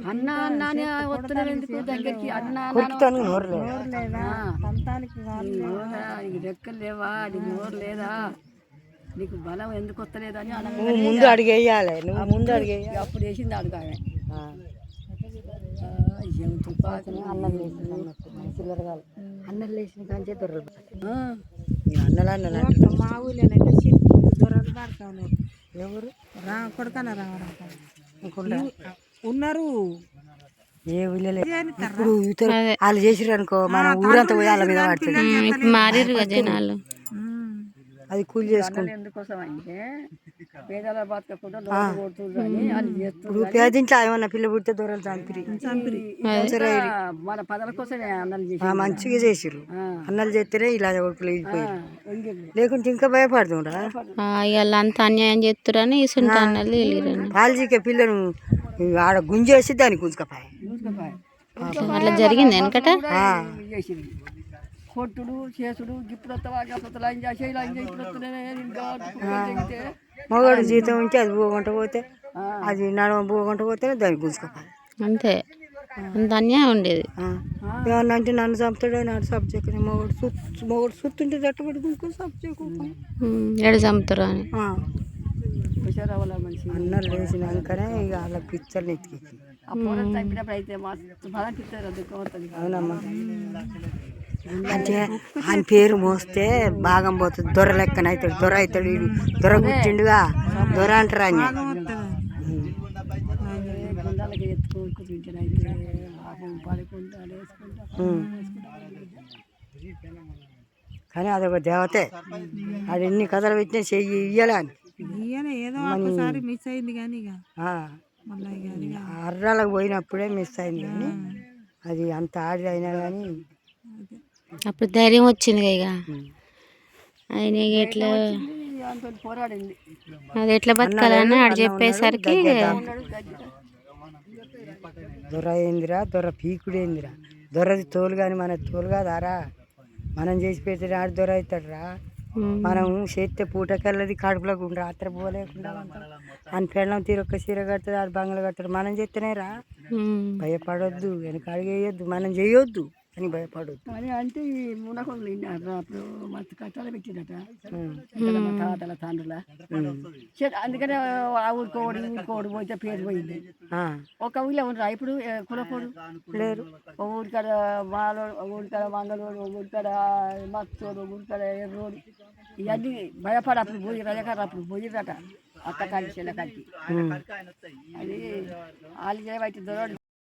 అన్న అన్న అని వస్తున్నాడు ఎందుకు దగ్గరికి అన్న నీకు రెక్కలు లేవా నీకు నోరు లేదా నీకు బలం ఎందుకు వస్తలేదని ముందు అడిగేయాలి నువ్వు ముందు అడిగేయాలి అప్పుడు వేసింది అడుగానే అన్నం లేచిన కానీ దొరలు మా ఊళ్ళోనైతే దొరలు పడతాను ఎవరు కొడుకన్నా రావడం ఉన్నారు ఏ ఊళ్ళో ఇప్పుడు వాళ్ళు చేసిరు అనుకో మన ఊరంతా పోయి వాళ్ళ మీద పడుతుంది మారిరు జనాలు అది కూలి చేసుకుంటారు ఎందుకోసం అంటే పేదల బతకకుండా నోటు కొడుతుందని వాళ్ళు ఇప్పుడు పేదింట్లో ఏమన్నా పిల్ల పుడితే దొరలు చంపిరి మన పదల కోసమే అన్నలు చేసి మంచిగా చేసిరు అన్నలు చేస్తేనే ఇలా ఒడుపులు వెళ్ళిపోయారు లేకుంటే ఇంకా భయపడుతుండ్రా ఇవాళ అంత అన్యాయం చేస్తురని ఇసుంట అన్నలు వెళ్ళిరని పాలజీకే పిల్లను ఆడ గుంజేసి దాన్ని గుంజుకపోయి అట్లా జరిగింది వెనకట చేసింది కొట్టుడు చేసుడు ఇప్పుడు మగవాడు జీతం ఉంటే అది పోగొంట పోతే అది నడవ పోగొంట పోతేనే దాన్ని గుంజుకపోయి అంతే అంత అన్యాయం ఉండేది ఏమన్నా అంటే నన్ను చంపుతాడు నాడు సబ్జెక్ట్ మొగడు సుత్తుంటే తట్టుబడి గుంజుకొని సబ్జెక్ట్ ఎడ చంపుతారు అని అన్నలు లేచినాకనే ఇక వాళ్ళ పిక్చర్ని ఎత్తికి చంపినప్పుడు అయితే మస్తు బాధ అనిపిస్తుంది అవునమ్మా అంటే ఆయన పేరు మోస్తే భాగం పోతుంది దొర లెక్కన అవుతాడు దొర అవుతాడు వీడు దొర కూర్చుండుగా దొర అంటారు ఆయన గుండాలకి ఎత్తుకుంటే పడుకుంటాడు కానీ అదొక దేవతే అది ఎన్ని కథలు పెట్టినా చెయ్యి ఇయ్యాలి అని ఏదో ఒకసారి మిస్ అయింది కానీ అర్రాలకు పోయినప్పుడే మిస్ అయింది కానీ అది అంత ఆడి అయినా కానీ అప్పుడు ధైర్యం వచ్చింది ఇక ఆయన ఎట్లా పోరాడింది అది ఎట్లా బతకాలని ఆడు చెప్పేసరికి దొర ఏందిరా దొర పీకుడేందిరా దొరది తోలు కానీ మన తోలు కాదారా మనం చేసి పెడితే ఆడు దొర అవుతాడు రా మనం చేస్తే పూటకెళ్ళది కడుపులోకి రాత్రి పోలేకుండా అని పెళ్ళం తీరొక్క చీర కడుతుంది ఆడు బంగ్లా కడతాడు మనం చేస్తేనే రా భయపడొద్దు వెనక అడిగేయొద్దు మనం చేయొద్దు అని భయపడొద్దు అని అంటే ఈ మునకొండలు విన్నారు అప్పుడు మస్తు కష్టాలు పెట్టిందట తాతల తండ్రుల అందుకనే ఆ ఊరుకోడు ఊరుకోడు పోతే పేరు పోయింది ఒక ఊళ్ళో ఉండరా ఇప్పుడు కులపోడు లేరు ఒక ఊరికాడ మాలోడు ఒక ఊరికాడ మంగళోడు ఒక ఊరికాడ మస్తోడు ఒక ఊరికాడ ఎర్రోడు ఇవన్నీ భయపడి అప్పుడు పోయి రజకారు అప్పుడు పోయిరట అక్క కాడి చెల్ల కాడికి అది వాళ్ళు చేయబట్టి దొరడు